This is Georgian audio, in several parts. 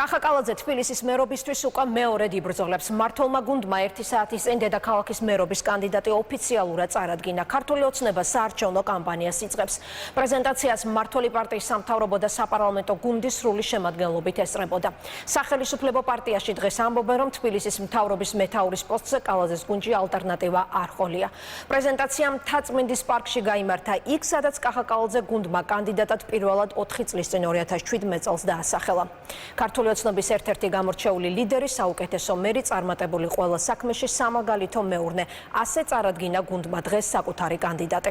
კახაკალაძე თბილისის მერობისთვის უკვე მეორედ იბრძოლებს. მმართველმა გუნდმა 1 საათის წინ დედაქალაქის მერობის კანდიდატი ოფიციალურად წარადგინა. ქართული ოცნება საარჩევნო კამპანიას იწყებს. პრეზენტაციას მმართველი პარტიის სამთავრობო და საპარლამენტო გუნდის სრული შემადგენლობით ესწრებოდა. სახელმწიფო პარტიაში დღეს ამბობენ, რომ თბილისის მთავრობის მეთაურის პოსტზე კალაძეს გუნდში ალტერნატივა არ ჰყოლია. პრეზენტაცია მთაწმინდის პარკში გაიმართა იქ, სადაც კახაკალაძე გუნდმა კანდიდატად პირველად 4 წლის წინ 2017 წელს დაასახელა. ქართული ოცნების ერთ-ერთი გამორჩეული ლიდერი, საუკეთესო მერი, წარმატებული ყველა საქმეში სამაგალითო მეურნე. ასე წარადგინა გუნდმა დღეს საკუთარი კანდიდატი.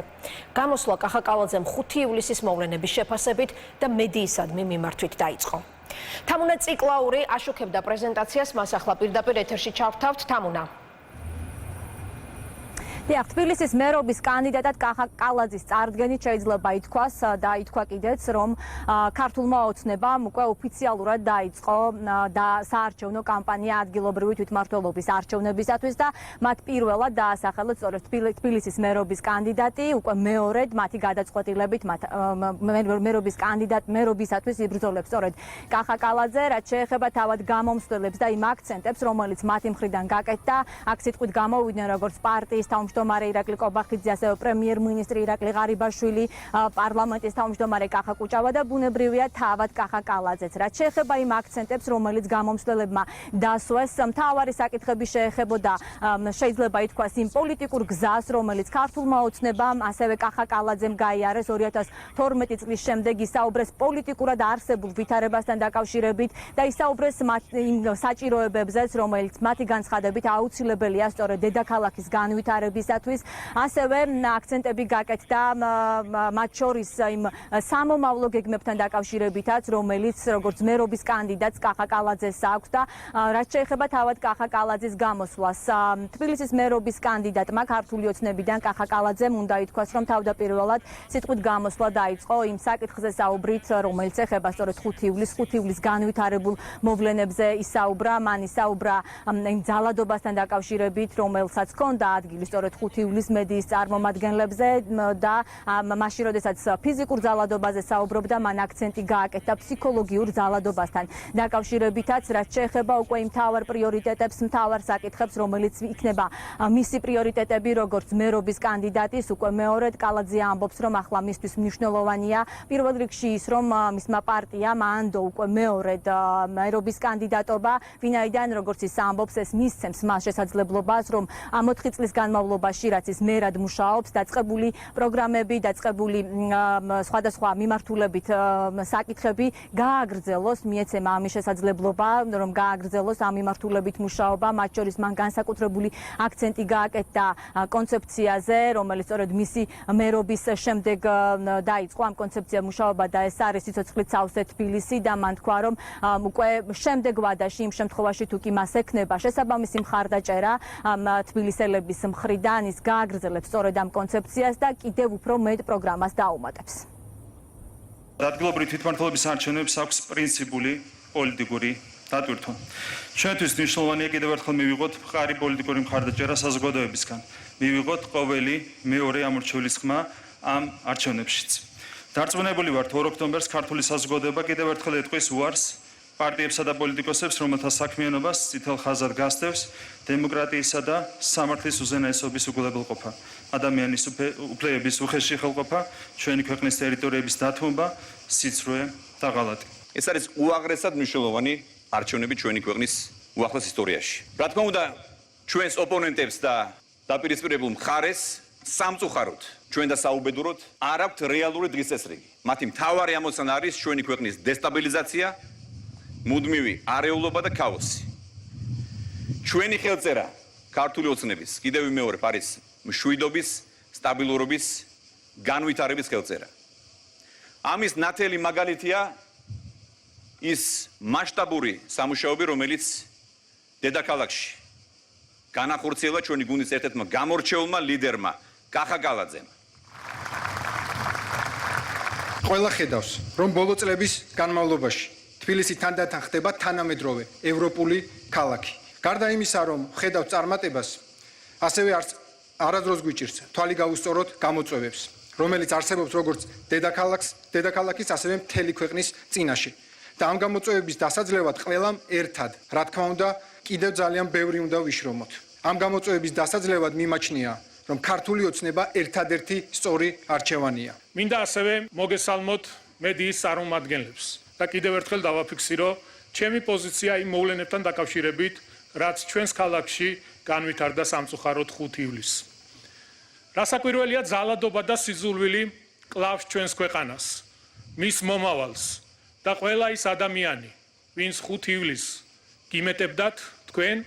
გამოსვლა კახაკალაძემ 5 ივლისის მოვლენების შეფასებით და მედიისადმი მიმართვით დაიწყო. თამუნა ციკლაური აშუქებდა პრეზენტაციას, მას ახლა პირდაპირ ეთერში ჩავთავთ. თამუნა. თბილისის მერობის კანდიდატად კახაკალაძის წარდგენით შეიძლება ითქვას და ითქვა კიდეც, რომ ქართულმა ოცნებამ უკვე ოფიციალურად დაიწყო და საარჩევნო კამპანია ადგილობრივი თვითმმართველობის არჩევნებისათვის და მათ პირველად დაასახელეს სწორედ თბილისის მერობის კანდიდატი, უკვე მეორედ მათი გადაწყვეტილებით მერობის მერობისათვის იბრძოლებს სწორედ კახაკალაძე, რაც შეეხება თავად გამომცდელებს და იმ აქცენტებს, რომელიც მათი მხრიდან გაკეთდა, აქ სიტყვით გამოვიდნენ როგორც პარტიის თავმჯდომარე ირაკლი კობახიძე, ასევე პრემიერ-მინისტრი ირაკლი ღარიბაშვილი, პარლამენტის თავმჯდომარე კახა კუჭავა და ბუნებრივია თავად კახაკალაძეც. რაც შეეხება იმ აქცენტებს, რომელიც გამომცდელებმა დასვეს, მთავარი საკითხები შეეხებოდა შეიძლება ითქვას იმ პოლიტიკურ გზას, რომელიც ქართულმა ოცნებამ, ასევე კახაკალაძემ გაიარეს 2012 წლის შემდეგ, ისაუბრეს პოლიტიკურად არსებულ ვითარებასთან დაკავშირებით და ისაუბრეს იმ საჭიროებებზეც, რომელიც მათი განცხადებით აუცილებელია სწორედ დედაქალაქის განვითარებისათვის. ასევე აქცენტები გაკეთდა მათ შორის იმ სამომავლო გეგმებთან დაკავშირებითაც, რომელიც როგორც მერობის კანდიდატს კახაკალაძეს აქვს და რაც შეეხება თავად კახაკალაძის გამოსვლას. თბილისის მერობის კანდიდატმა ქართული ოცნებიდან კახაკალაძემ უნდა ითქვას, რომ თავდაპირველად სიტყვით გამოსვლა დაიწყო იმ საკითხზე საუბრით, რომელიც ეხება სწორედ 5 ივლის განვითარებულ მოვლენებზე ისაუბრა, მან ისაუბრა იმ ძალადობასთან დაკავშირებით, რომელსაც ჰქონდა ადგილი სწორედ 5 ივლის მედიის წარმომადგენლებზე და მაშინ, როდესაც ფიზიკურ ძალადობაზე საუბრობდა, მან აქცენტი გააკეთა ფსიქოლოგიურ ძალადობასთან დაკავშირებითაც, რაც შეეხება უკვე იმ მთავარ პრიორიტეტებს, მთავარ საკითხებს, რომელიც იქნება მისი პრიორიტეტები, როგორც მერობის კანდიდატის. უკვე მეორედ კალაძე ამბობს, რომ ახლა მისთვის მნიშვნელოვანია პირველ რიგში ის, რომ მისმა პარტიამ აანდო უკვე მეორედ მერობის კანდიდატობა, ვინაიდან როგორც ის ამბობს, ეს მისცემს მას შესაძლებლობას, რომ ამ 4 წლის განმავლობაში, რაც ის მერად მუშაობს, დაწყებული პროგრამები, დაწყებული სხვადასხვა მიმართულებით საკითხები გააგრძელოს, მიეცემა ამის შესაძლებლობა, რომ გააგრძელოს ამ მიმართულებით მუშაობა, მათ შორის მან განსაკუთრებული აქცენტი გააკეთა კონცეფციაზე, რომელიც სწორედ მისი მერობის შემდეგ დაიწყო ამ კონცეფცია მუშაობა და ეს არის სიცოცხლით სავსე თბილისი და მან თქვა, რომ უკვე შემდეგ ვადაში, იმ შემთხვევაში თუ კი მას ექნება შესაბამისი მხარდაჭერა თბილისელების მხრიდან, ის გააგრძელებს სწორედ ამ კონცეფციას და კიდევ უფრო მეტ პროგრამას დაუმატებს. ადგილობრივი თვითმმართველობის არჩევნებს აქვს პრინციპული პოლიტიკური დატვირთვა. ჩვენთვის მნიშვნელოვანია კიდევ ერთხელ მივიღოთ მყარი პოლიტიკური მხარდაჭერა საზოგადოებისგან. მივიღოთ ყოველი მეორე ამორჩევლის ხმა ამ არჩევნებშიც. დარწმუნებული ვართ, 2 ოქტომბერს ქართული საზოგადოება კიდევ ერთხელ ეტყვის უარს პარტიებსა და პოლიტიკოსებს, რომელთა საქმიანობას წითელ ხაზად გასდევს დემოკრატიისა და სამართლის უზენაესობის უგულებელყოფა, ადამიანის უფლებების უხეში ხელყოფა, ჩვენი ქვეყნის ტერიტორიების დათმობა, სიცრუე და ღალატი. ეს არის უაღრესად მნიშვნელოვანი არჩევნები ჩვენი ქვეყნის უახლეს ისტორიაში. რა თქმა უნდა, ჩვენს ოპონენტებს და დაპირისპირებულ მხარეს სამწუხაროდ ჩვენ და საუბედუროდ არ აქვთ რეალური დღის წესრიგი. მათი მთავარი ამოცანა არის ჩვენი ქვეყნის დესტაბილიზაცია, მუდმივი არეულობა და ქაოსი. ჩვენი ხელწერა ქართული ოცნების კიდევ მეორე არის მშვიდობის, სტაბილურობის, განვითარების ხელწერა. ამის ნათელი მაგალითია ის მასშტაბური სამუშაოები, რომელიც დედაქალაქში განახორციელა ჩვენი გუნდის ერთ-ერთმა გამორჩეულმა ლიდერმა კახაკალაძემ. ყველა ხედავს, რომ ბოლო წლების განმავლობაში თბილისი თანდათან ხდება თანამედროვე ევროპული ქალაქი. გარდა იმისა, რომ ხედავთ წარმატებას, ასევე არადროს გვიჭირს თვალი გავუსწოროთ გამოწვევებს, რომელიც არსებობს როგორც დედაქალაქის, ასევე მთელი ქვეყნის წინაშე. და ამ გამოწვევების დასაძლევად ყველამ ერთად, რა თქმა უნდა, კიდევ ძალიან ბევრი უნდა ვიშრომოთ. ამ გამოწვევების დასაძლევად მიმაჩნია, რომ ქართული ოცნება ერთადერთი სწორი არჩევანია. მინდა ასევე მოგესალმოთ მედიის წარმომადგენლებს და კიდევ ერთხელ დავაფიქსირო ჩემი პოზიცია იმ მოვლენებთან დაკავშირებით, რაც ჩვენს ქალაქში განვითარდა სამწუხაროდ 5 ივლისს. რასაკვირველია, ძალადობა და სიზულვილი კლავს ჩვენს ქვეყანას, მის მომავალს და ყველა ის ადამიანი, ვინც 5 ივლისს გიმეტებდათ თქვენ,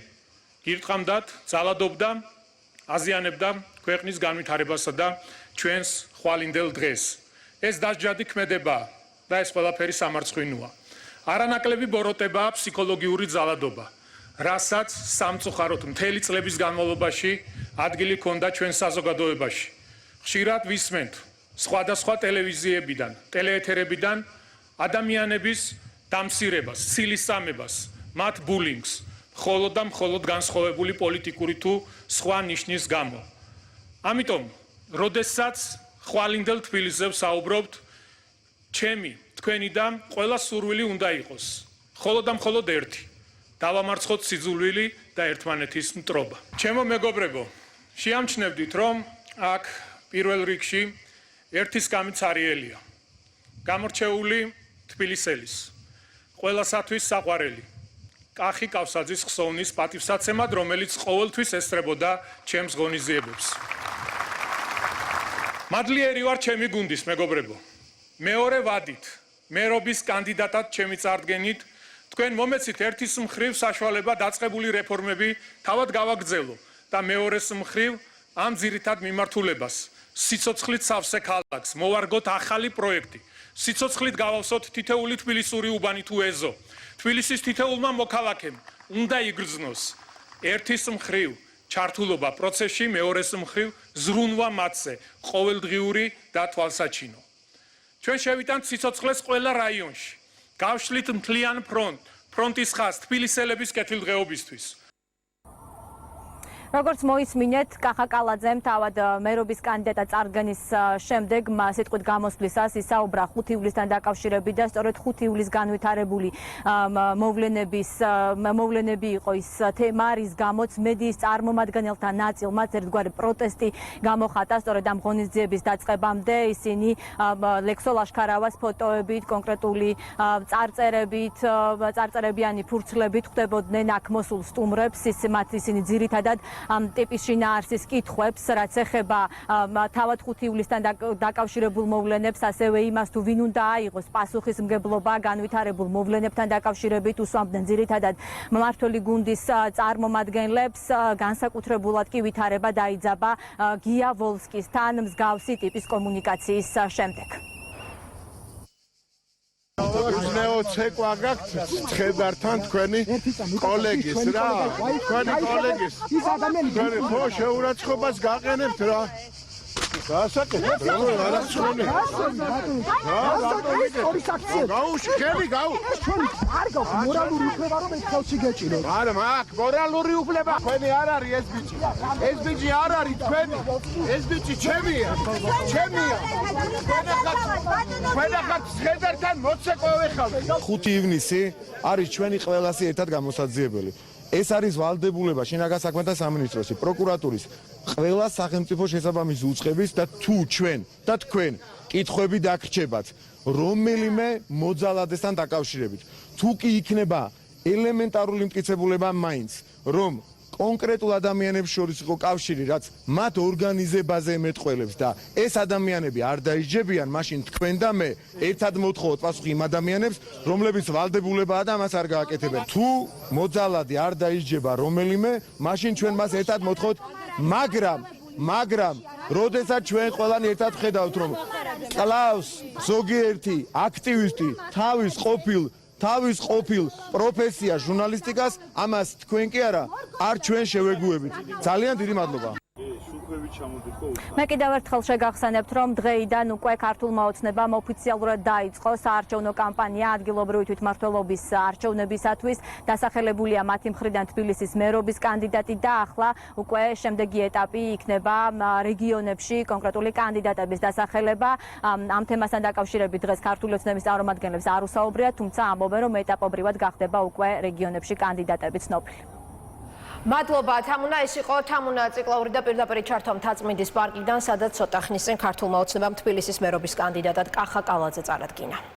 გირტყამდათ, ძალადობდა, აზიანებდა ქვეყნის განვითარებასა და ჩვენს ხვალინდელ დღეს. ეს დასჯადი ქმედებაა და ეს ყველაფერი სამარცხვინოა. არანაკლები ბოროტებაა ფსიქოლოგიური ძალადობა, რასაც სამწუხაროდ მთელი წლების განმავლობაში ადგილი ჰქონდა ჩვენ საზოგადოებაში. ხშირად ვისმენთ სხვადასხვა ტელევიზიებიდან, ტელეეთერებიდან ადამიანების დამცირებას, ცილისწამებას, მათ ბულინგს, მხოლოდ და მხოლოდ განსხვავებული პოლიტიკური თუ სხვა ნიშნის გამო. ამიტომ, როდესაც ხვალინდელ თბილისზე ვსაუბრობთ, ჩემი, თქვენი და ყველა სურვილი უნდა იყოს, მხოლოდ და მხოლოდ ერთი. დავამარცხოთ სიძულვილი და ერთმანეთის მტრობა. ჩემო მეგობრებო, შეამჩნევდით, რომ აქ პირველ რიგში ერთის გამიცარიელია. გამორჩეული თბილისელის, ყველასათვის საყვარელი, კახი კავსაძის ხსოვნის პატივსაცემად, რომელიც ყოველთვის ესწრებოდა ჩემს ღონისძიებებს. მადლიერი ვარ ჩემი გუნდის მეგობრებო. მეორე ვადით, მერობის კანდიდატად ჩემი წარდგენით, თქვენ მომეცით ერთის მხრივ საშუალება დაწყებული რეფორმები თავად გავაგრძელო და მეორეს მხრივ ამ ძირითად მიმართულებას, სიცოცხლით სავსე ქალაქს, მოვარგოთ ახალი პროექტი. სიცოცხლით გავავსოთ თითოეული თბილისური უბანი თუ ეზო. თბილისის თითოეულმა მოქალაქემ უნდა იგრძნოს ერთის მხრივ ჩართულობა პროცესში, მეორეს მხრივ ზრუნვა მათზე, ყოველდღიური და თვალსაჩინო. ჩვენ შევიტანთ სიცოცხლეს ყველა რაიონში. გავშლით მთლიან ფრონტის ხაზს თბილისელების კეთილდღეობისთვის. როგორც მოისმინეთ, კახა კალაძემ თავად მერობის კანდიდატად წარდგენის შემდეგ სიტყვით გამოსვლისას ისაუბრა 5 ივლისთან დაკავშირებით და სწორედ 5 ივლისს განვითარებული მოვლენები იყო ის თემა, რის გამოც მედიის წარმომადგენელთა ნაწილმაც ერთგვარი პროტესტი გამოხატა. სწორედ ამ ღონისძიების დაწყებამდე ისინი ლექსო ლაშქარავას ფოტოებით, კონკრეტული წარწერებიანი ფურცლებით ხვდებოდნენ აქ მოსულ სტუმრებს, ისინი ძირითადად ამ ტიპის შინაარსის კითხვებს, რაც ეხება თავად 5 ივლისთან დაკავშირებულ მოვლენებს, ასევე იმას თუ ვინ უნდა აიღოს პასუხისმგებლობა განვითარებულ მოვლენებთან დაკავშირებით, უსვამდნენ ძირითადად მმართველი გუნდის წარმომადგენლებს, განსაკუთრებულად კი ვითარება დაიძაბა გია ვოლსკისთან მსგავსი ტიპის კომუნიკაციის შემდეგ. უზნეო ცეკვა გაქვთ ცხედართან თქვენი კოლეგის რა, თქვენი კოლეგის. თქვენი ხო შეურაცხყოფას გაყენებთ რა. გასაკეთებ რა, არაცხოვრი. გაუში, ხელი გაუ. არ გაქვს მორალური უფლება რომ ეს ხელში გეჭიროთ. არა, მაგ მორალური უფლება თქვენი არ არის ეს ბიჭი. ეს ბიჭი არ არის თქვენი. ეს ბიჭი ჩემია. ჩემია. თქვენახაც ცხედართან მოცეკვავე ხალხი. 5 ივნისი არის ჩვენი ყველასი ერთად გამოსაძიებელი. ეს არის ვალდებულება შინაგან საქმეთა სამინისტროსი, პროკურატურის, ყველა სახელმწიფო შესაბამისი უწყების და თუ ჩვენ და თქვენ კითხვები დაგრჩებათ რომელიმე მოძალადესთან დაკავშირებით. თუ კი იქნება ელემენტარული მტკიცებულება მაინც, რომ კონკრეტულ ადამიანებს შორის იყო კავშირი, რაც მათ ორგანიზებაზე ემეტყველებს და ეს ადამიანები არ დაიჯებიან, მაშინ თქვენ და მე ერთად მოვთხოვოთ პასუხი იმ ადამიანებს, რომლებიც ვალდებულებაა და მას არ გააკეთებენ. თუ მოძალადი არ დაიჯება რომელიმე, მაშინ ჩვენ მას ერთად მოვთხოვოთ, მაგრამ როდესაც ჩვენ ყველანი ერთად ხედავთ, რომ კლავს ზოგიერთი აქტივისტი თავის ყოფილ პროფესია ჟურნალისტიკას, ამას თქვენ კი არა, არ ჩვენ შევეგუებით. ძალიან დიდი მადლობა. მე კიდევ ერთხელ შეგახსენებთ, რომ დღეიდან უკვე ქართულმა ოცნებამ ოფიციალურად დაიწყო საარჩევნო კამპანია ადგილობრივი თვითმმართველობის არჩევნებისათვის. დასახელებულია მათი მხრიდან თბილისის მერობის კანდიდატი და ახლა უკვე შემდეგი ეტაპი იქნება რეგიონებში კონკრეტული კანდიდატების დასახელება. ამ თემასთან დაკავშირებით დღეს ქართული ოცნების წარმომადგენლებს არ უსაუბრიათ, თუმცა ამბობენ, რომ ეტაპობრივად გახდება უკვე რეგიონებში კანდიდატები ცნობილი. მადლობა თამუნა, ეს იყო თამუნა ციკლაური და პირდაპირ ჩართვა მთაწმინდის პარკიდან, სადაც ცოტა ხნის წინ ქართულმა ოცნებამ თბილისის მერობის კანდიდატად კახა კალაძე წარადგინა.